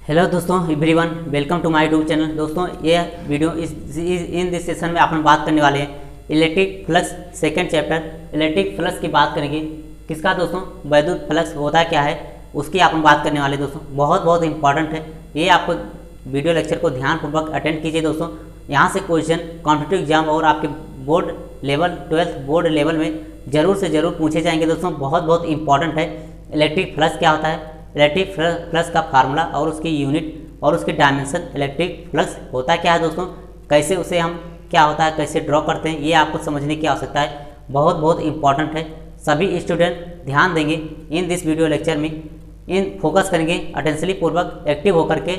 Hello दोस्तों, everyone welcome to my YouTube channel. दोस्तों ये वीडियो इन दिस सेशन में अपन बात करने वाले हैं electric flux second chapter electric flux की बात करेंगे। किसका दोस्तों? वैद्युत फ्लक्स होता क्या है उसकी अपन बात करने वाले दोस्तों। बहुत इंपॉर्टेंट है ये, आपको वीडियो लेक्चर को ध्यानपूर्वक अटेंड कीजिए दोस्तों। यहाँ से क्वेश्चन कॉम्पिटिटिव एग्जाम और आपके board level 12th board level में ज़रूर से ज़रूर पूछे जाएंगे दोस्तों। बहुत इंपॉर्टेंट है। इलेक्ट्रिक फ्लक्स क्या होता है, इलेक्ट्रिक फ्लक्स का फार्मूला और उसकी यूनिट और उसके डायमेंशन, इलेक्ट्रिक फ्लक्स होता क्या है दोस्तों, कैसे उसे हम क्या होता है कैसे ड्रॉ करते हैं, ये आपको समझने की आवश्यकता है। बहुत इंपॉर्टेंट है। सभी स्टूडेंट ध्यान देंगे इन दिस वीडियो लेक्चर में, इन फोकस करेंगे अटेंशनली पूर्वक, एक्टिव होकर के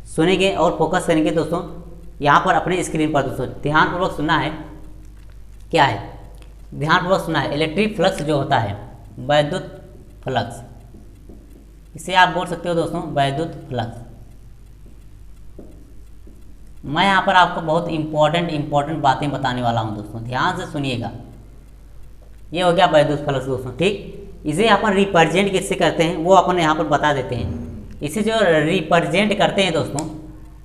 सुनेंगे और फोकस करेंगे दोस्तों। यहाँ पर अपने स्क्रीन पर दोस्तों ध्यानपूर्वक सुनना है। क्या है? ध्यानपूर्वक सुनना है। इलेक्ट्रिक फ्लक्स जो होता है वैद्युत फ्लक्स, इसे आप बोल सकते हो दोस्तों वैद्युत फ्लक्स। मैं यहाँ पर आपको बहुत इंपॉर्टेंट बातें बताने वाला हूँ दोस्तों, ध्यान से सुनिएगा। ये हो गया वैद्युत फ्लक्स दोस्तों, ठीक। इसे अपन रिप्रेजेंट किससे करते हैं वो अपन यहाँ पर बता देते हैं। इसे जो रिप्रेजेंट करते हैं दोस्तों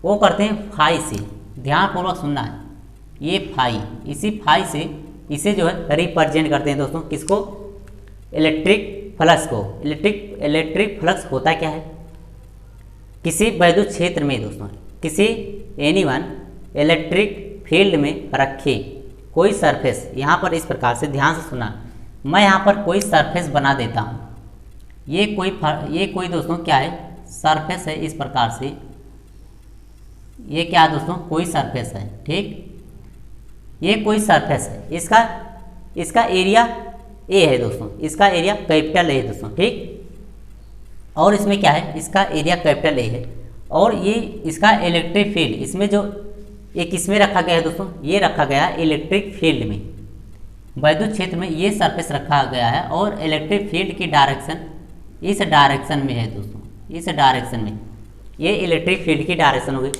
वो करते हैं फाई से। ध्यानपूर्वक सुनना है। ये फाई, इसी फाई से इसे जो है रिप्रेजेंट करते हैं दोस्तों। किसको? इलेक्ट्रिक फ्लक्स को। इलेक्ट्रिक फ्लक्स होता क्या है? किसी वैद्युत क्षेत्र में दोस्तों, किसी एनीवन इलेक्ट्रिक फील्ड में रखे कोई सरफेस, यहाँ पर इस प्रकार से ध्यान से सुना, मैं यहाँ पर कोई सरफेस बना देता हूँ। ये कोई दोस्तों क्या है? सरफेस है। इस प्रकार से ये क्या है दोस्तों? कोई सरफेस है, ठीक। ये कोई सरफेस है, इसका एरिया ए है दोस्तों, इसका एरिया कैपिटल ए है दोस्तों, ठीक। और इसमें क्या है? इसका एरिया कैपिटल ए है और ये इसका इलेक्ट्रिक फील्ड, इसमें जो एक इसमें रखा गया है दोस्तों, ये रखा गया है इलेक्ट्रिक फील्ड में, वैद्युत क्षेत्र में ये सरफेस रखा गया है और इलेक्ट्रिक फील्ड की डायरेक्शन इस डायरेक्शन में है दोस्तों, इस डायरेक्शन में ये इलेक्ट्रिक फील्ड की डायरेक्शन होगी।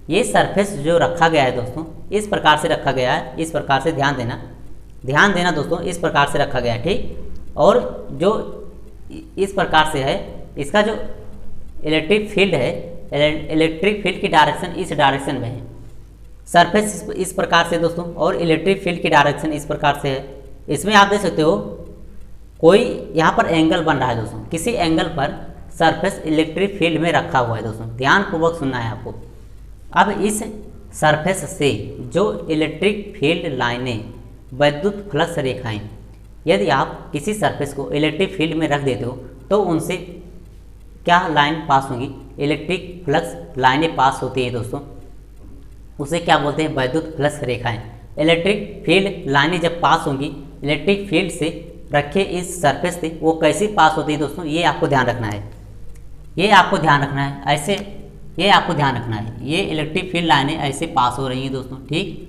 ये सरफेस जो रखा गया है दोस्तों इस प्रकार से रखा गया है, इस प्रकार से ध्यान देना दोस्तों, इस प्रकार से रखा गया है, ठीक। और जो इस प्रकार से है, इसका जो इलेक्ट्रिक फील्ड है, इलेक्ट्रिक फील्ड की डायरेक्शन इस डायरेक्शन में है। सरफेस इस प्रकार से दोस्तों और इलेक्ट्रिक फील्ड की डायरेक्शन इस प्रकार से है। इसमें आप देख सकते हो कोई यहाँ पर एंगल बन रहा है दोस्तों, किसी एंगल पर सरफेस इलेक्ट्रिक फील्ड में रखा हुआ है दोस्तों। ध्यानपूर्वक सुनना है आपको। अब इस सरफेस से जो इलेक्ट्रिक फील्ड लाइनें, वैद्युत फ्लक्स रेखाएं, यदि आप किसी सरफेस को इलेक्ट्रिक फील्ड में रख देते हो तो उनसे क्या लाइन पास होगी? इलेक्ट्रिक फ्लक्स लाइनें पास होती है दोस्तों। उसे क्या बोलते हैं? वैद्युत फ्लक्स रेखाएं। इलेक्ट्रिक फील्ड लाइनें जब पास होंगी इलेक्ट्रिक फील्ड से रखे इस सरफेस से, वो कैसे पास होती है दोस्तों, ये आपको ध्यान रखना है। ये आपको ध्यान रखना है। ऐसे ये आपको ध्यान रखना है। ये इलेक्ट्रिक फील्ड लाइनें ऐसे पास हो रही हैं दोस्तों, ठीक।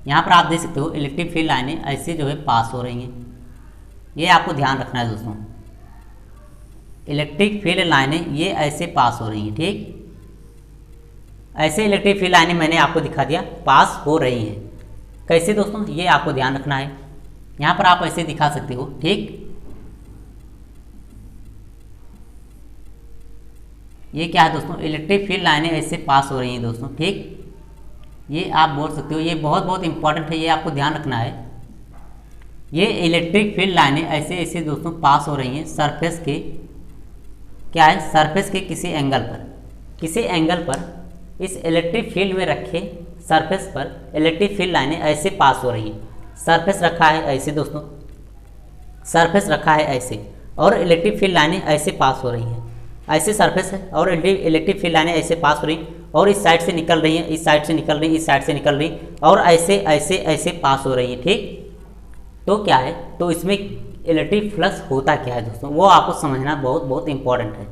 यहाँ पर आप देख सकते हो इलेक्ट्रिक फील्ड लाइनें ऐसे जो है पास हो रही हैं। ये आपको ध्यान रखना है दोस्तों। इलेक्ट्रिक फील्ड लाइनें ये ऐसे पास हो रही हैं, ठीक। ऐसे इलेक्ट्रिक फील्ड लाइनें मैंने आपको दिखा दिया पास हो रही हैं। कैसे दोस्तों? ये आपको ध्यान रखना है। यहाँ पर आप ऐसे दिखा सकते हो, ठीक। ये क्या है दोस्तों? इलेक्ट्रिक फील्ड लाइनें ऐसे पास हो रही हैं दोस्तों, ठीक। ये आप बोल सकते हो। ये बहुत इंपॉर्टेंट है, ये आपको ध्यान रखना है। ये इलेक्ट्रिक फील्ड लाइनें ऐसे दोस्तों पास हो रही हैं सरफेस के, क्या है? सरफेस के किसी एंगल पर इस इलेक्ट्रिक फील्ड में रखे सरफेस पर इलेक्ट्रिक फील्ड लाइनें ऐसे पास हो रही हैं। सरफेस रखा है ऐसे दोस्तों, सरफेस रखा है ऐसे और इलेक्ट्रिक फील्ड लाइनें ऐसे पास हो रही हैं। ऐसे सरफेस है और इलेक्ट्रिक फील्ड लाइनें ऐसे पास हो रही और इस साइड से निकल रही हैं, इस साइड से निकल रही, इस साइड से निकल रही और ऐसे पास हो रही है, ठीक। तो क्या है? तो इसमें इलेक्ट्रिक फ्लक्स होता क्या है दोस्तों, वो आपको समझना बहुत इंपॉर्टेंट है।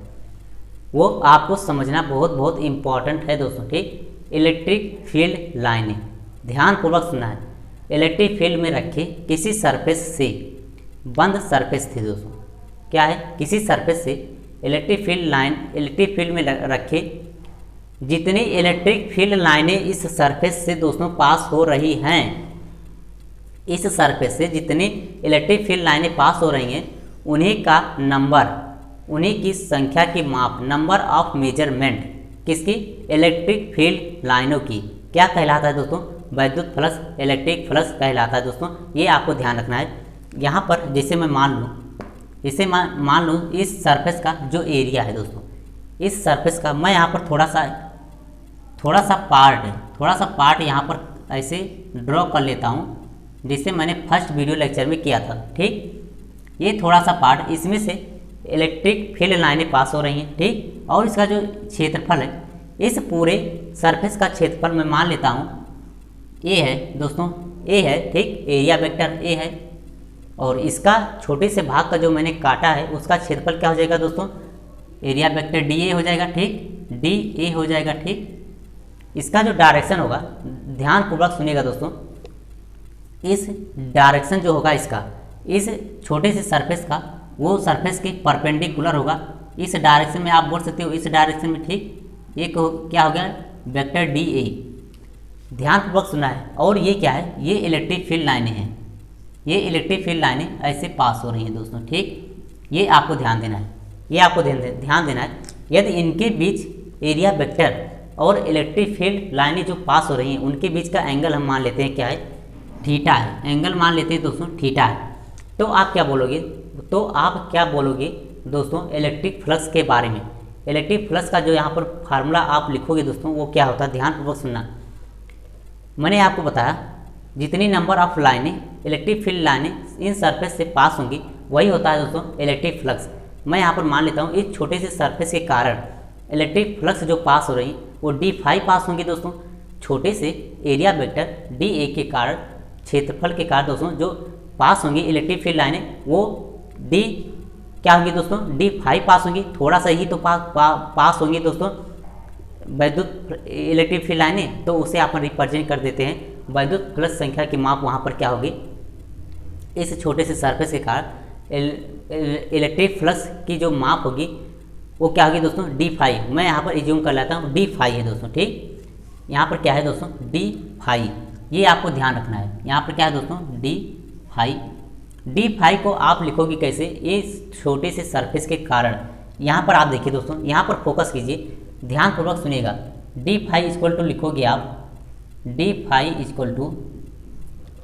वो आपको समझना बहुत इंपॉर्टेंट है दोस्तों, ठीक। इलेक्ट्रिक फील्ड लाइनें, ध्यानपूर्वक सुनना है। इलेक्ट्रिक फील्ड में रखे किसी सरफेस से, बंद सरफेस थी दोस्तों, क्या है? किसी सरफेस से इलेक्ट्रिक फील्ड में रखे जितनी इलेक्ट्रिक फील्ड लाइनें इस सरफेस से दोस्तों पास हो रही हैं, इस सरफेस से जितनी इलेक्ट्रिक फील्ड लाइनें पास हो रही हैं उन्हीं का नंबर, उन्हीं की संख्या की माप, नंबर ऑफ मेजरमेंट, किसकी? इलेक्ट्रिक फील्ड लाइनों की। क्या कहलाता है दोस्तों? वैद्युत फ्लक्स, इलेक्ट्रिक फ्लक्स कहलाता है दोस्तों। ये आपको ध्यान रखना है। यहाँ पर जैसे मैं मान लूँ इस सरफेस का जो एरिया है दोस्तों, इस सरफेस का मैं यहाँ पर थोड़ा सा पार्ट यहाँ पर ऐसे ड्रॉ कर लेता हूँ, जिसे मैंने फर्स्ट वीडियो लेक्चर में किया था। ठीक, ये थोड़ा सा पार्ट, इसमें से इलेक्ट्रिक फील्ड लाइनें पास हो रही हैं। ठीक, और इसका जो क्षेत्रफल है, इस पूरे सरफेस का क्षेत्रफल मैं मान लेता हूँ ए है दोस्तों, ए है। ठीक, एरिया वेक्टर ए है, और इसका छोटे से भाग का जो मैंने काटा है उसका क्षेत्रफल क्या हो जाएगा दोस्तों? एरिया वेक्टर डी ए हो जाएगा। ठीक, डी ए हो जाएगा। ठीक, इसका जो डायरेक्शन होगा, ध्यानपूर्वक सुनिएगा दोस्तों, इस डायरेक्शन जो होगा इसका, इस छोटे से सरफेस का, वो सरफेस के परपेंडिकुलर होगा। इस डायरेक्शन में आप बोल सकते हो, इस डायरेक्शन में। ठीक, ये क्या हो गया? वेक्टर डी ए। ध्यानपूर्वक सुना है। और ये क्या है? ये इलेक्ट्रिक फील्ड लाइनें हैं। ये इलेक्ट्रिक फील्ड लाइनें ऐसे पास हो रही हैं दोस्तों। ठीक, ये आपको ध्यान देना है, ये आपको ध्यान देना है। यदि इनके बीच एरिया वेक्टर और इलेक्ट्रिक फील्ड लाइनें जो पास हो रही हैं, उनके बीच का एंगल हम मान लेते हैं क्या है? थीटा है। एंगल मान लेते हैं दोस्तों थीटा है। तो आप क्या बोलोगे दोस्तों इलेक्ट्रिक फ्लक्स के बारे में? इलेक्ट्रिक फ्लक्स का जो यहाँ पर फार्मूला आप लिखोगे दोस्तों, वो क्या होता है? ध्यानपूर्वक सुनना। मैंने आपको बताया, जितनी नंबर ऑफ लाइनें, इलेक्ट्रिक फील्ड लाइनें इन सरफेस से पास होंगी, वही होता है दोस्तों इलेक्ट्रिक फ्लक्स। मैं यहाँ पर मान लेता हूँ, इस छोटे से सरफेस के कारण इलेक्ट्रिक फ्लक्स जो पास हो रही वो d∅ पास होंगी दोस्तों। छोटे से एरिया वेक्टर डी ए के कारण, क्षेत्रफल के कारण दोस्तों, जो पास होंगी इलेक्ट्रिक फील्ड लाइनें, वो डी क्या होंगी दोस्तों? d∅ पास होंगी। थोड़ा सा ही तो पास होंगी दोस्तों वैद्युत इलेक्ट्रिक फील्ड लाइनें, तो उसे आप रिप्रेजेंट कर देते हैं। वैद्युत फ्लक्स संख्या की माप वहाँ पर क्या होगी? इस छोटे से सरफेस के कारण इलेक्ट्रिक फ्लक्स की जो माप होगी वो क्या होगी दोस्तों? d∅। मैं यहाँ पर इज्यूम कर लेता हूँ d∅ है दोस्तों। ठीक, यहाँ पर क्या है दोस्तों? d∅। ये आपको ध्यान रखना है। यहाँ पर क्या है दोस्तों? d∅। d∅ को आप लिखोगे कैसे? इस छोटे से सरफेस के कारण। यहाँ पर आप देखिए दोस्तों, यहाँ पर फोकस कीजिए, ध्यानपूर्वक सुनिएगा। d∅ इक्वल टू लिखोगे आप, d∅ इक्वल टू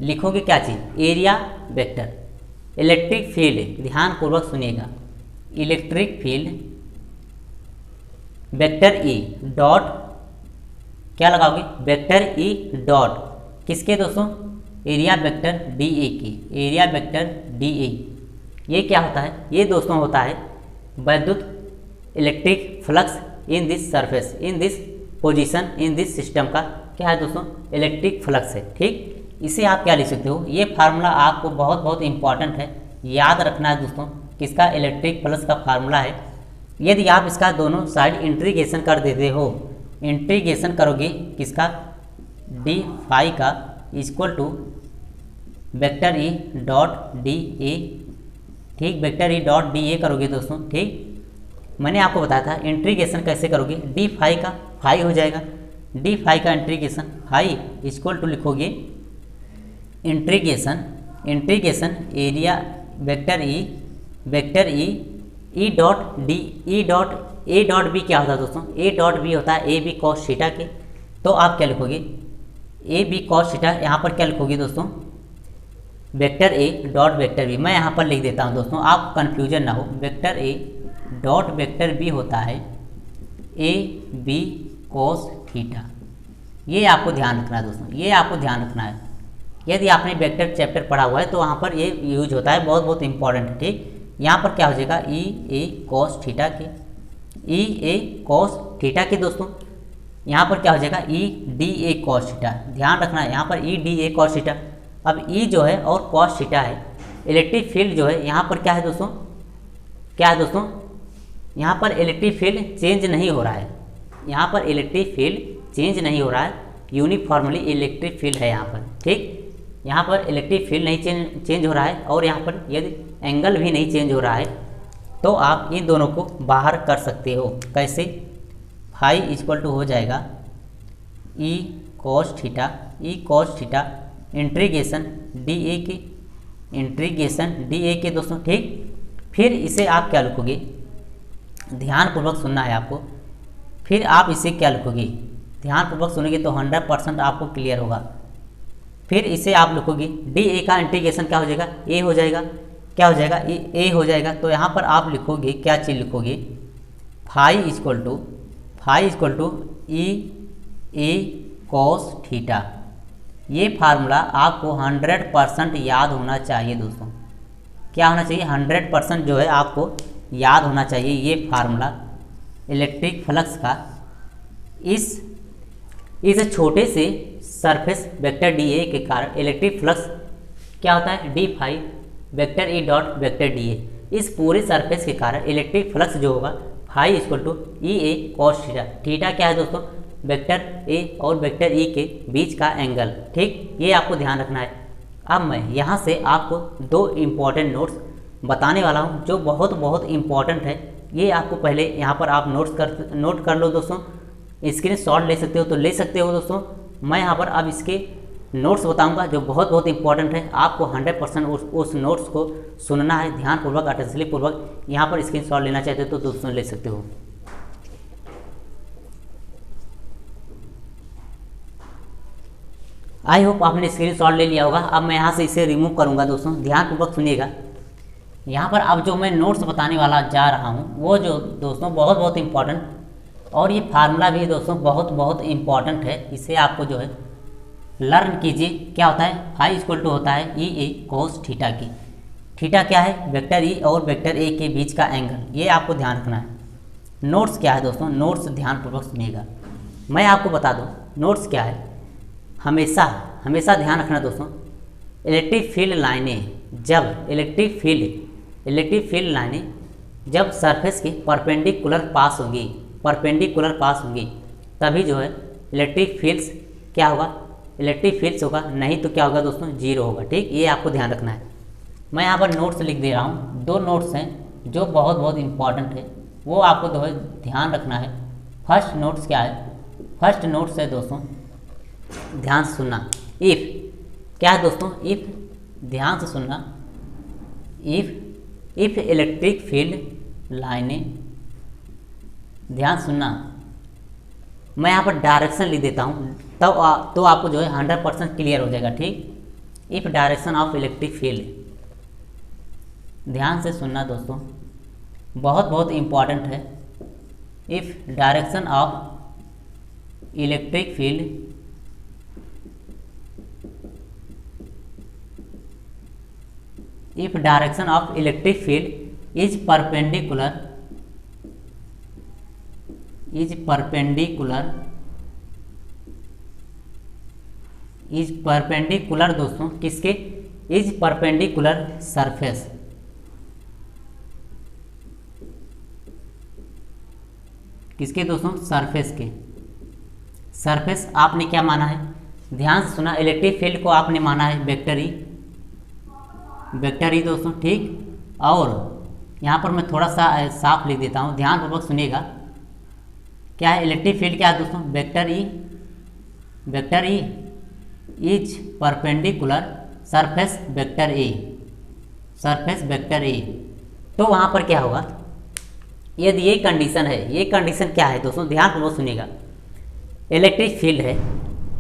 लिखोगे क्या चीज़? Area vector electric field. ध्यानपूर्वक सुनिएगा, electric field vector E dot, क्या लगाओगे? वेक्टर ई डॉट किसके दोस्तों? एरिया वेक्टर डी ए की, एरिया वेक्टर डी ए। ये क्या होता है? ये दोस्तों होता है वैद्युत electric flux in this surface, in this position, in this system का क्या है दोस्तों? इलेक्ट्रिक फ्लक्स है। ठीक, इसे आप क्या लिख सकते हो? ये फार्मूला आपको बहुत इंपॉर्टेंट है, याद रखना है दोस्तों। किसका? इलेक्ट्रिक फ्लक्स का फार्मूला है। यदि आप इसका दोनों साइड इंटीग्रेशन कर देते हो, इंटीग्रेशन करोगे किसका? d∅ का equal to vector E dot D A. ठीक, vector E dot D A करोगे दोस्तों। ठीक, मैंने आपको बताया था इंटीग्रेशन कैसे करोगे? d∅ का फाई हो जाएगा, d∅ का इंटीग्रेशन फाई इक्वल टू लिखोगे integration area vector E dot D, E dot A dot B क्या होता है दोस्तों? ए डॉट बी होता है ए बी कॉस थीटा के। तो आप क्या लिखोगे? A B cos theta. यहाँ पर क्या लिखोगे दोस्तों? Vector A dot vector B. मैं यहाँ पर लिख देता हूँ दोस्तों, आप कन्फ्यूजन ना हो। Vector A dot vector B होता है ए बी कॉस थीटा। ये आपको ध्यान रखना है दोस्तों, ये आपको ध्यान रखना है। यदि आपने वेक्टर चैप्टर पढ़ा हुआ है तो वहाँ पर ये यूज होता है, बहुत इंपॉर्टेंट है। ठीक, यहाँ पर क्या हो जाएगा? ई ए कॉस थीटा के, ई ए कॉस थीटा के दोस्तों। यहाँ पर क्या हो जाएगा? E D A cos theta. ध्यान रखना है, यहाँ पर E D A cos theta. अब ई जो है और कॉस थीटा है, इलेक्ट्रिक फील्ड जो है यहाँ पर क्या है दोस्तों? क्या है दोस्तों? यहाँ पर इलेक्ट्रिक फील्ड चेंज नहीं हो रहा है, यहाँ पर इलेक्ट्रिक फील्ड चेंज नहीं हो रहा है, यूनिफॉर्मली इलेक्ट्रिक फील्ड है यहाँ पर। ठीक, यहाँ पर इलेक्ट्रिक फील्ड नहीं चेंज हो रहा है, और यहाँ पर यदि एंगल भी नहीं चेंज हो रहा है, तो आप इन दोनों को बाहर कर सकते हो। कैसे? फाई इक्वल टू हो जाएगा E cos theta, E cos theta integration D A के, इंटीग्रेशन डी ए के दोस्तों। ठीक, फिर इसे आप क्या लिखोगे? ध्यानपूर्वक सुनना है आपको। फिर आप इसे क्या लिखोगे, ध्यानपूर्वक सुनेंगे तो 100% आपको क्लियर होगा। फिर इसे आप लिखोगे डी ए का इंटीग्रेशन क्या हो जाएगा, ए हो जाएगा, क्या हो जाएगा, ए हो जाएगा। तो यहाँ पर आप लिखोगे क्या चीज़ लिखोगे, phi equal to E A cos theta. ये फार्मूला आपको 100% याद होना चाहिए दोस्तों। क्या होना चाहिए, 100% जो है आपको याद होना चाहिए ये फार्मूला इलेक्ट्रिक फ्लक्स का। इस छोटे से सरफेस वेक्टर डी ए के कारण इलेक्ट्रिक फ्लक्स क्या होता है, D phi vector A dot vector D A. इस पूरे सरफेस के कारण इलेक्ट्रिक फ्लक्स जो होगा phi equal to E A cos theta. Theta क्या है दोस्तों, वेक्टर ए और वेक्टर ई के बीच का एंगल। ठीक, ये आपको ध्यान रखना है। अब मैं यहाँ से आपको 2 इम्पॉर्टेंट नोट्स बताने वाला हूँ जो बहुत इम्पॉर्टेंट है। ये आपको पहले यहाँ पर आप नोट कर लो दोस्तों। स्क्रीन शॉट ले सकते हो तो ले सकते हो दोस्तों। मैं यहाँ पर अब इसके नोट्स बताऊंगा जो बहुत इंपॉर्टेंट है। आपको 100% उस नोट्स को सुनना है, ध्यानपूर्वक अटेंशनली पूर्वक। यहाँ पर स्क्रीन शॉट लेना चाहते हो तो दोस्तों ले सकते हो। आई होप आपने स्क्रीन शॉट ले लिया होगा। अब मैं यहाँ से इसे रिमूव करूँगा दोस्तों, ध्यानपूर्वक सुनिएगा। यहाँ पर अब जो मैं नोट्स बताने वाला जा रहा हूँ वो जो दोस्तों बहुत इंपॉर्टेंट, और ये फार्मूला भी दोस्तों बहुत इंपॉर्टेंट है। इसे आपको जो है लर्न कीजिए। क्या होता है, फाई इक्वल टू होता है ई ए कोस थीटा की। थीटा क्या है, वेक्टर ई और वेक्टर ए के बीच का एंगल। ये आपको ध्यान रखना है। नोट्स क्या है दोस्तों, नोट्स ध्यानपूर्वक सुनिएगा। मैं आपको बता दूँ नोट्स क्या है। हमेशा ध्यान रखना दोस्तों, इलेक्ट्रिक फील्ड लाइनें जब इलेक्ट्रिक फील्ड लाइनें जब सरफेस के परपेंडिकुलर पास होंगी तभी जो है इलेक्ट्रिक फील्ड्स क्या होगा, इलेक्ट्रिक फील्ड्स होगा, नहीं तो क्या होगा दोस्तों, जीरो होगा। ठीक, ये आपको ध्यान रखना है। मैं यहाँ पर नोट्स लिख दे रहा हूँ। 2 नोट्स हैं जो बहुत इंपॉर्टेंट है, वो आपको जो है ध्यान रखना है। फर्स्ट नोट्स क्या है, फर्स्ट नोट्स है दोस्तों, ध्यान से सुनना। इफ़ क्या है दोस्तों, इफ़, ध्यान से सुनना। इफ़ इलेक्ट्रिक फील्ड लाइनें, ध्यान सुनना। मैं यहाँ पर डायरेक्शन लिख देता हूँ तब तो आपको जो है 100% क्लियर हो जाएगा। ठीक, if direction of electric field, ध्यान से सुनना दोस्तों, बहुत इंपॉर्टेंट है। If direction of electric field if direction of electric field is perpendicular दोस्तों किसके, is perpendicular surface, किसके दोस्तों, सरफेस के। सरफेस आपने क्या माना है, ध्यान से सुना। इलेक्ट्रिक फील्ड को आपने माना है वेक्टर ई दोस्तों। ठीक, और यहाँ पर मैं थोड़ा सा साफ लिख देता हूँ, ध्यानपूर्वक सुनिएगा। क्या है इलेक्ट्रिक फील्ड, क्या है दोस्तों, vector E is perpendicular surface vector ए। तो वहाँ पर क्या होगा, यदि ये कंडीशन है, ये कंडीशन क्या है दोस्तों, ध्यानपूर्वक सुनिएगा। इलेक्ट्रिक फील्ड है,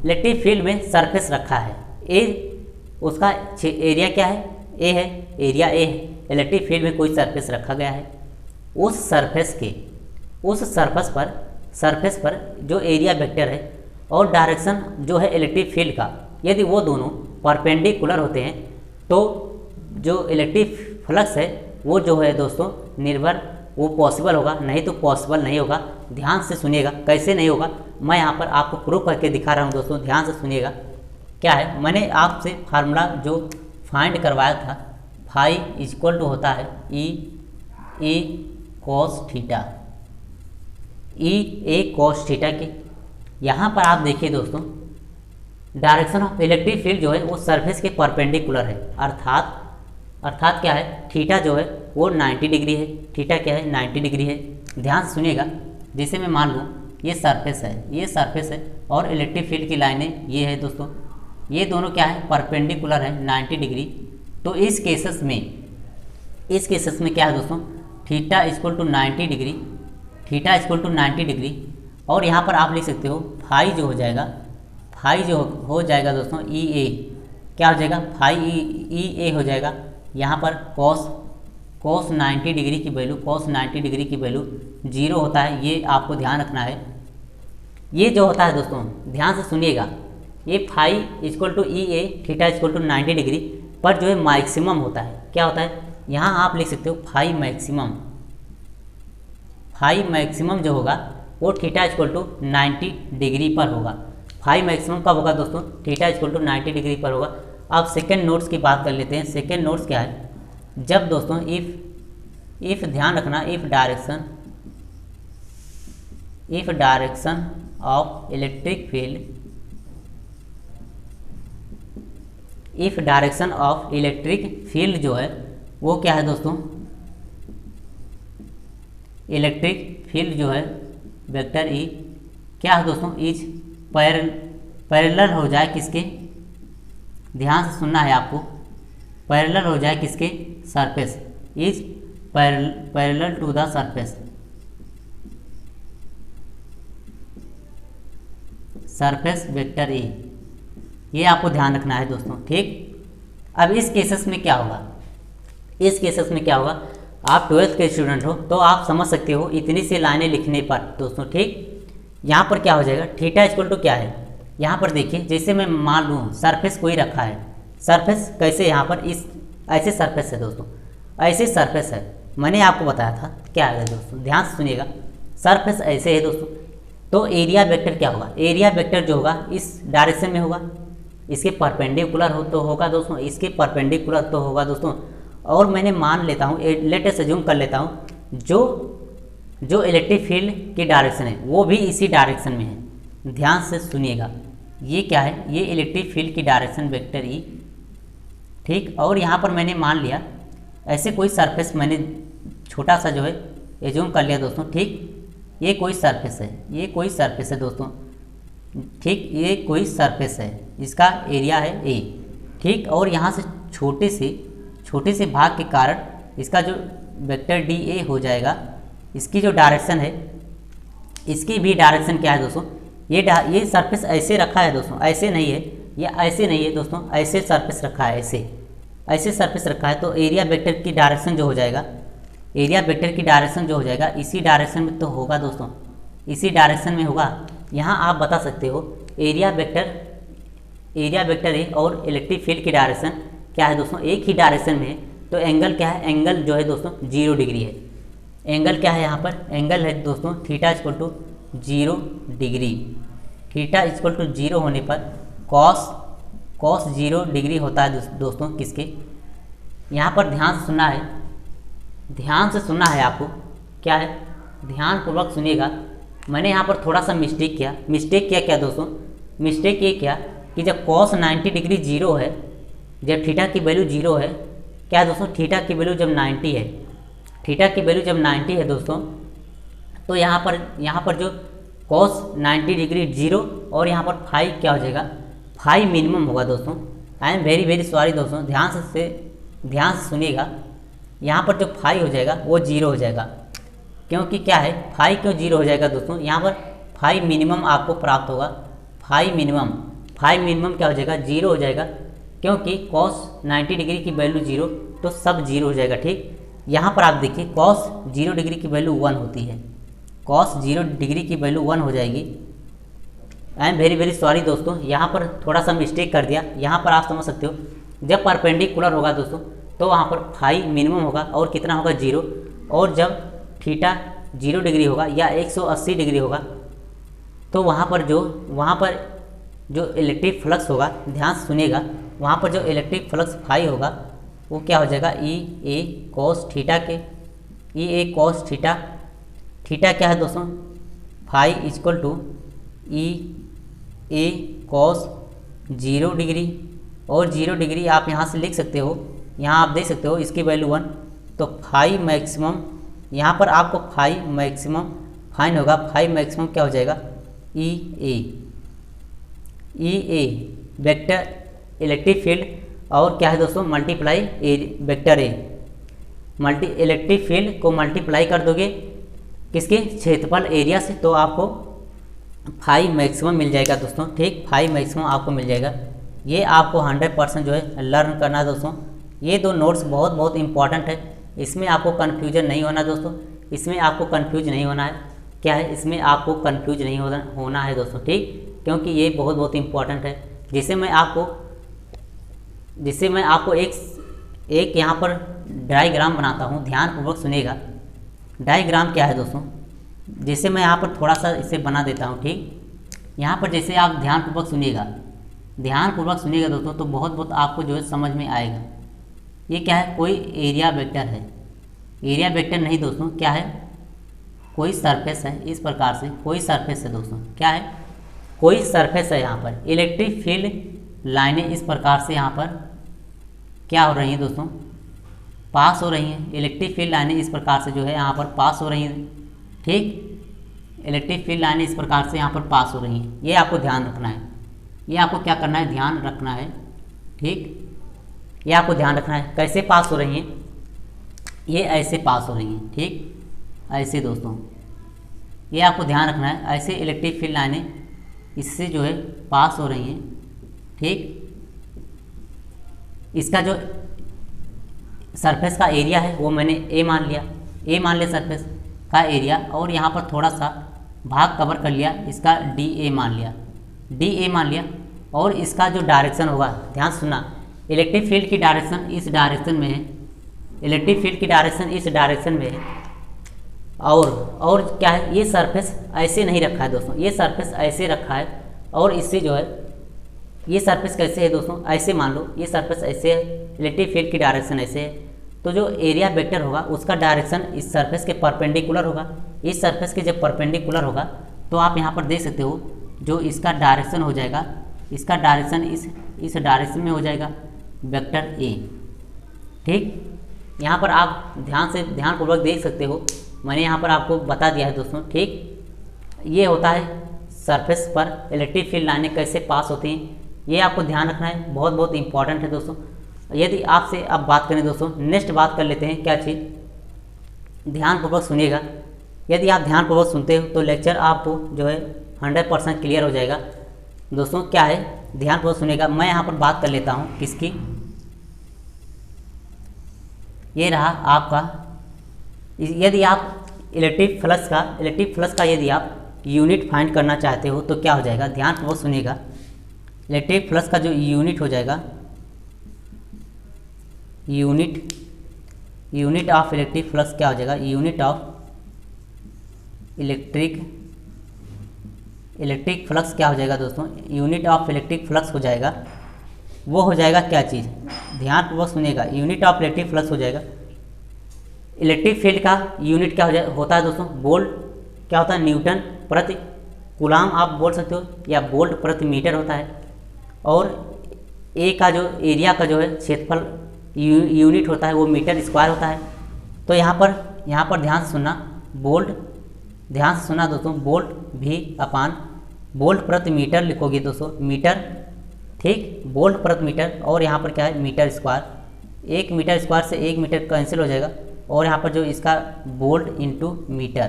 इलेक्ट्रिक फील्ड में सरफेस रखा है ए, उसका एरिया क्या है, ए है, एरिया ए है। इलेक्ट्रिक फील्ड में कोई सरफेस रखा गया है, उस सरफेस पर जो एरिया वेक्टर है और डायरेक्शन जो है इलेक्ट्रिक फील्ड का, यदि वो दोनों परपेंडिकुलर होते हैं तो जो इलेक्ट्रिक फ्लक्स है वो जो है दोस्तों निर्भर, वो पॉसिबल होगा, नहीं तो पॉसिबल नहीं होगा। ध्यान से सुनिएगा, कैसे नहीं होगा मैं यहाँ पर आपको प्रूव करके दिखा रहा हूँ दोस्तों, ध्यान से सुनिएगा। क्या है, मैंने आपसे फार्मूला जो फाइंड करवाया था, फाई इक्वल टू होता है ई A cos theta, E A cos theta के। यहाँ पर आप देखिए दोस्तों, डायरेक्शन ऑफ इलेक्ट्रिक फील्ड जो है वो सरफेस के परपेंडिकुलर है, अर्थात क्या है, थीटा जो है वो 90 डिग्री है। थीटा क्या है, 90 डिग्री है। ध्यान से सुनिएगा, जैसे मैं मान लूँ ये सरफेस है और इलेक्ट्रिक फील्ड की लाइनें ये है दोस्तों, ये दोनों क्या है, परपेंडिकुलर है 90 डिग्री। तो इस केसेस में क्या है दोस्तों, थीटा इक्वल टू 90 डिग्री और यहाँ पर आप लिख सकते हो फाई जो हो जाएगा, फाई जो हो जाएगा दोस्तों ई ए, क्या हो जाएगा फाई ई ए हो जाएगा। यहाँ पर कॉस 90 डिग्री की वैल्यू, कॉस 90 डिग्री की वैल्यू 0 होता है, ये आपको ध्यान रखना है। ये जो होता है दोस्तों ध्यान से सुनिएगा, ये phi equal to E A theta equal to 90 degree पर जो है मैक्सिमम होता है। क्या होता है, यहाँ आप लिख सकते हो फाई मैक्सिमम, फाई मैक्सिमम जो होगा वो थीटा इक्वल टू 90 डिग्री पर होगा। फाई मैक्सिमम कब होगा दोस्तों, थीटा इक्वल टू 90 डिग्री पर होगा। अब सेकेंड नोट्स की बात कर लेते हैं। सेकेंड नोट्स क्या है, जब दोस्तों इफ ध्यान रखना, if direction of electric field, if direction of electric field जो है वो क्या है दोस्तों, इलेक्ट्रिक फील्ड जो है वेक्टर ई क्या है दोस्तों, इज पैरेलल हो जाए किसके, ध्यान से सुनना है आपको, पैरेलल हो जाए किसके, surface, is parallel to the surface, surface vector A, ये आपको ध्यान रखना है दोस्तों, ठीक। अब इस केसेस में क्या होगा, इस केसेस में क्या होगा, आप 12th के स्टूडेंट हो तो आप समझ सकते हो इतनी सी लाइनें लिखने पर दोस्तों, ठीक। यहाँ पर क्या हो जाएगा, थीटा इक्वल टू क्या है, यहाँ पर देखिए जैसे मैं मान लूँ सरफेस कोई रखा है, सरफेस कैसे, यहाँ पर इस ऐसे सरफेस है दोस्तों, ऐसे सरफेस है, मैंने आपको बताया था क्या है दोस्तों, ध्यान से सुनिएगा, सरफेस ऐसे है दोस्तों, तो एरिया वेक्टर क्या होगा, एरिया वेक्टर जो होगा इस डायरेक्शन में होगा, इसके परपेंडिकुलर हो तो होगा दोस्तों, इसके परपेंडिकुलर तो होगा दोस्तों। और मैंने मान लेता हूँ, लेटेस्ट अज्यूम कर लेता हूँ, जो इलेक्ट्रिक फील्ड की डायरेक्शन है वो भी इसी डायरेक्शन में है। ध्यान से सुनिएगा, ये क्या है, ये इलेक्ट्रिक फील्ड की डायरेक्शन वेक्टर ई, ठीक। और यहाँ पर मैंने मान लिया ऐसे कोई सरफेस मैंने छोटा सा जो है एज्यूम कर लिया दोस्तों, ठीक। ये कोई सरफेस है, ये कोई सरफेस है दोस्तों, ठीक, ये कोई सरफेस है, इसका एरिया है ए, ठीक। और यहाँ से छोटे से भाग के कारण इसका जो वेक्टर डी ए हो जाएगा, इसकी जो डायरेक्शन है, इसकी भी डायरेक्शन क्या है दोस्तों, ये सरफेस ऐसे रखा है दोस्तों, ऐसे नहीं है, ये ऐसे नहीं है दोस्तों, ऐसे सरफेस रखा है, ऐसे सरफेस रखा है, तो एरिया वेक्टर की डायरेक्शन जो हो जाएगा, एरिया वेक्टर की डायरेक्शन जो हो जाएगा इसी डायरेक्शन में तो होगा दोस्तों, इसी डायरेक्शन में होगा। यहाँ आप बता सकते हो एरिया वेक्टर है और इलेक्ट्रिक फील्ड की डायरेक्शन क्या है दोस्तों, एक ही डायरेक्शन में है, तो एंगल क्या है, एंगल जो है दोस्तों 0 डिग्री है। एंगल क्या है यहाँ पर, एंगल है दोस्तों theta equal to 0 degree, theta equal to 0 होने पर कॉस 0 डिग्री होता है दोस्तों किसके, यहाँ पर ध्यान से सुनना है, ध्यान से सुनना है आपको, क्या है, ध्यानपूर्वक सुनिएगा। मैंने यहाँ पर थोड़ा सा मिस्टेक किया क्या दोस्तों, मिस्टेक ये क्या कि जब कॉस 90 डिग्री 0 है, जब थीटा की वैल्यू 0 है, क्या है दोस्तों, थीटा की वैल्यू जब 90 है, थीटा की वैल्यू जब 90 है दोस्तों, तो यहाँ पर जो कॉस 90 डिग्री 0 और यहाँ पर फाई क्या हो जाएगा, फाई मिनिमम होगा दोस्तों। आई एम वेरी सॉरी दोस्तों, ध्यान से सुनिएगा, यहाँ पर जो फाई हो जाएगा वो 0 हो जाएगा, क्योंकि क्या है, फाई क्यों 0 हो जाएगा दोस्तों, यहाँ पर फाई मिनिमम आपको प्राप्त होगा, फाई मिनिमम क्या हो जाएगा, 0 हो जाएगा, क्योंकि कॉस 90 डिग्री की वैल्यू 0 तो सब 0 हो जाएगा, ठीक। यहाँ पर आप देखिए कॉस 0 डिग्री की वैल्यू 1 होती है, कॉस 0 डिग्री की वैल्यू 1 हो जाएगी। आई एम वेरी सॉरी दोस्तों, यहाँ पर थोड़ा सा मिस्टेक कर दिया, यहाँ पर आप समझ सकते हो, जब परपेंडिकुलर होगा दोस्तों तो वहाँ पर फाई मिनिमम होगा और कितना होगा 0, और जब थीटा 0 डिग्री होगा या 180 डिग्री होगा तो वहाँ पर जो इलेक्ट्रिक फ्लक्स होगा, ध्यान से सुनिएगा, वहाँ पर जो इलेक्ट्रिक फ्लक्स फाई होगा वो क्या हो जाएगा, ई ए कॉस थीटा के, E A cos theta, theta क्या है दोस्तों, phi equal to E A cos 0 degree, और 0 डिग्री आप यहाँ से लिख सकते हो, यहाँ आप देख सकते हो इसकी वैल्यू 1, तो फाई मैक्सिमम, यहाँ पर आपको फाई मैक्सिमम फाइन होगा, फाई मैक्सिमम क्या हो जाएगा, ई ए वेक्टर इलेक्ट्रिक फील्ड, और क्या है दोस्तों, multiply vector A, electric field को मल्टीप्लाई कर दोगे किसके, क्षेत्रफल एरिया से, तो आपको फाइव मैक्सिमम मिल जाएगा दोस्तों, ठीक, फाइव मैक्सिमम आपको मिल जाएगा। ये आपको 100% जो है लर्न करना है दोस्तों। ये दो नोट्स बहुत बहुत इंपॉर्टेंट है, इसमें आपको कन्फ्यूजन नहीं होना दोस्तों, इसमें आपको कन्फ्यूज नहीं होना है। क्या है, इसमें आपको कन्फ्यूज नहीं होना है दोस्तों, ठीक, क्योंकि ये बहुत बहुत इंपॉर्टेंट है। जिसे मैं आपको एक यहाँ पर डायग्राम बनाता हूँ, ध्यानपूर्वक सुनिएगा। डायग्राम क्या है दोस्तों, जैसे मैं यहाँ पर थोड़ा सा इसे बना देता हूँ, ठीक। यहाँ पर जैसे आप ध्यानपूर्वक सुनिएगा दोस्तों, तो बहुत बहुत आपको जो है समझ में आएगा। ये क्या है, कोई एरिया वेक्टर है, एरिया वेक्टर नहीं दोस्तों, क्या है, कोई सरफेस है। इस प्रकार से कोई सरफेस है दोस्तों, क्या है, कोई सरफेस है। यहाँ पर इलेक्ट्रिक फील्ड लाइनें इस प्रकार से यहाँ पर क्या हो रही हैं दोस्तों, पास हो रही हैं। इलेक्ट्रिक फील्ड लाइनें इस प्रकार से जो है यहाँ पर पास हो रही हैं, ठीक। इलेक्ट्रिक फील्ड लाइनें इस प्रकार से यहाँ पर पास हो रही हैं। ये आपको ध्यान रखना है, ये आपको क्या करना है, ध्यान रखना है, ठीक। ये आपको ध्यान रखना है कैसे पास हो रही हैं, ये ऐसे पास हो रही हैं, ठीक, ऐसे दोस्तों। ये आपको ध्यान रखना है, ऐसे इलेक्ट्रिक फील्ड लाइनें इससे जो है पास हो रही हैं, ठीक। इसका जो सरफेस का एरिया है वो मैंने ए मान लिया सरफेस का एरिया, और यहाँ पर थोड़ा सा भाग कवर कर लिया, इसका डी ए मान लिया। और इसका जो डायरेक्शन होगा, ध्यान सुनना, इलेक्ट्रिक फील्ड की डायरेक्शन इस डायरेक्शन में है, इलेक्ट्रिक फील्ड की डायरेक्शन इस डायरेक्शन में है। और क्या है, ये सरफेस ऐसे नहीं रखा है दोस्तों, ये सरफेस ऐसे रखा है, और इससे जो है ये सरफेस कैसे है दोस्तों, ऐसे मान लो ये सरफेस ऐसे है, इलेक्ट्रिक फील्ड की डायरेक्शन ऐसे है, तो जो एरिया वेक्टर होगा उसका डायरेक्शन इस सरफेस के परपेंडिकुलर होगा। इस सरफेस के जब परपेंडिकुलर होगा तो आप यहाँ पर देख सकते हो, जो इसका डायरेक्शन हो जाएगा, इसका डायरेक्शन इस डायरेक्शन में हो जाएगा, वेक्टर ए, ठीक। यहाँ पर आप ध्यानपूर्वक देख सकते हो, मैंने यहाँ पर आपको बता दिया है दोस्तों, ठीक। ये होता है सरफेस पर इलेक्ट्रिक फील्ड लाइनें कैसे पास होती हैं, ये आपको ध्यान रखना है, बहुत बहुत इंपॉर्टेंट है दोस्तों। यदि आपसे अब बात करें दोस्तों, नेक्स्ट बात कर लेते हैं, क्या चीज़, ध्यानपूर्वक सुनिएगा। यदि आप ध्यानपूर्वक सुनते हो तो लेक्चर आपको जो है 100% क्लियर हो जाएगा दोस्तों। क्या है, ध्यानपूर्वक सुनिएगा। मैं यहाँ पर बात कर लेता हूँ किसकी, ये रहा आपका, यदि आप इलेक्ट्रिक फ्लक्स का यदि आप यूनिट फाइंड करना चाहते हो तो क्या हो जाएगा, ध्यानपूर्वक सुनिएगा। इलेक्ट्रिक फ्लक्स का जो यूनिट हो जाएगा, यूनिट ऑफ इलेक्ट्रिक फ्लक्स क्या हो जाएगा, यूनिट ऑफ इलेक्ट्रिक फ्लक्स क्या हो जाएगा दोस्तों, यूनिट ऑफ इलेक्ट्रिक फ्लक्स हो जाएगा, वो हो जाएगा क्या चीज़, ध्यानपूर्वक सुनिएगा। यूनिट ऑफ इलेक्ट्रिक फ्लक्स हो जाएगा, इलेक्ट्रिक फील्ड का यूनिट क्या होता है दोस्तों, वोल्ट क्या होता है, न्यूटन प्रति कूलाम आप बोल सकते हो, या वोल्ट प्रति मीटर होता है। और ए का जो एरिया का जो है क्षेत्रफल यूनिट होता है वो मीटर स्क्वायर होता है। तो यहाँ पर ध्यान से सुनना, ध्यान से सुनना दोस्तों, वोल्ट भी अपान वोल्ट प्रति मीटर लिखोगे दोस्तों, मीटर, ठीक, वोल्ट प्रति मीटर, और यहाँ पर क्या है, मीटर स्क्वायर। 1 मीटर स्क्वायर से 1 मीटर कैंसिल हो जाएगा, और यहाँ पर जो इसका वोल्ट इंटू मीटर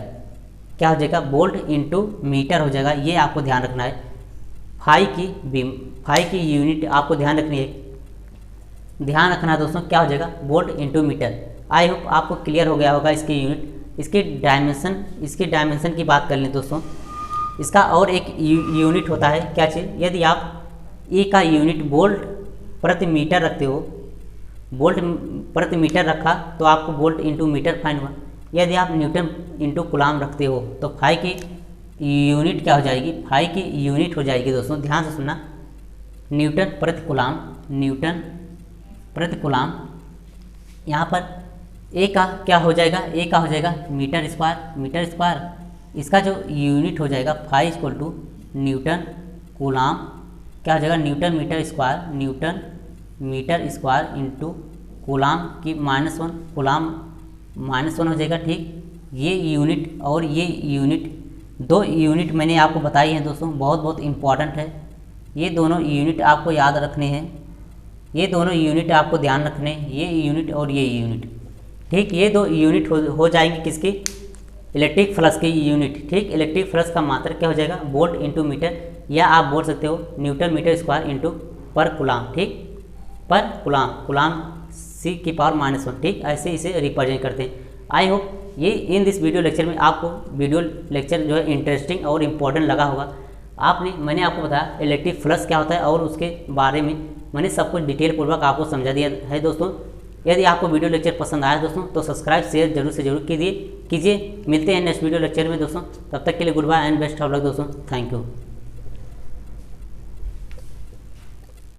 क्या हो जाएगा, वोल्ट इंटू मीटर हो जाएगा। ये आपको ध्यान रखना है। फाई की यूनिट आपको ध्यान रखनी है, ध्यान रखना है दोस्तों, क्या हो जाएगा, volt into meter. I hope आपको क्लियर हो गया होगा इसकी यूनिट। इसकी डायमेंशन की बात कर लें दोस्तों, इसका और एक यूनिट होता है, क्या चीज़, यदि आप ए का यूनिट वोल्ट प्रति मीटर रखते हो, वोल्ट प्रति मीटर रखा तो आपको वोल्ट इंटू मीटर फाइन हुआ। यदि आप न्यूटन इंटू कूलाम रखते हो तो फाई की यूनिट क्या हो जाएगी, फाई की यूनिट हो जाएगी दोस्तों, ध्यान से सुनना, न्यूटन प्रति कूलाम। यहाँ पर ए का क्या हो जाएगा, ए का हो जाएगा मीटर स्क्वायर। इसका जो यूनिट हो जाएगा phi equal to newton coulomb क्या हो जाएगा, newton meter square into coulomb की -1, कूलाम -1 हो जाएगा, ठीक। ये यूनिट और ये यूनिट, 2 यूनिट मैंने आपको बताई हैं दोस्तों, बहुत बहुत इंपॉर्टेंट है। ये दोनों यूनिट आपको याद रखने हैं, ये दोनों यूनिट आपको ध्यान रखने हैं, ये यूनिट और ये यूनिट, ठीक। ये 2 यूनिट हो जाएंगे किसकी, इलेक्ट्रिक फ्लक्स की यूनिट, ठीक, इलेक्ट्रिक फ्लक्स का मात्रा क्या हो जाएगा, वोल्ट इंटू मीटर, या आप बोल सकते हो न्यूटन मीटर स्क्वायर इंटू पर कूलाम, ठीक, पर कूलाम, कूलाम C⁻⁻1, ठीक, ऐसे इसे रिप्रेजेंट करते हैं। आई होप ये इन दिस वीडियो लेक्चर में आपको वीडियो लेक्चर जो है इंटरेस्टिंग और इम्पोर्टेंट लगा होगा। मैंने आपको बताया इलेक्ट्रिक फ्लक्स क्या होता है और उसके बारे में मैंने सब कुछ डिटेल पूर्वक आपको समझा दिया है दोस्तों। यदि आपको वीडियो लेक्चर पसंद आया दोस्तों तो सब्सक्राइब शेयर जरूर से जरूर कीजिए। मिलते हैं नेक्स्ट वीडियो लेक्चर में दोस्तों, तब तक के लिए good bye and best of luck दोस्तों, थैंक यू।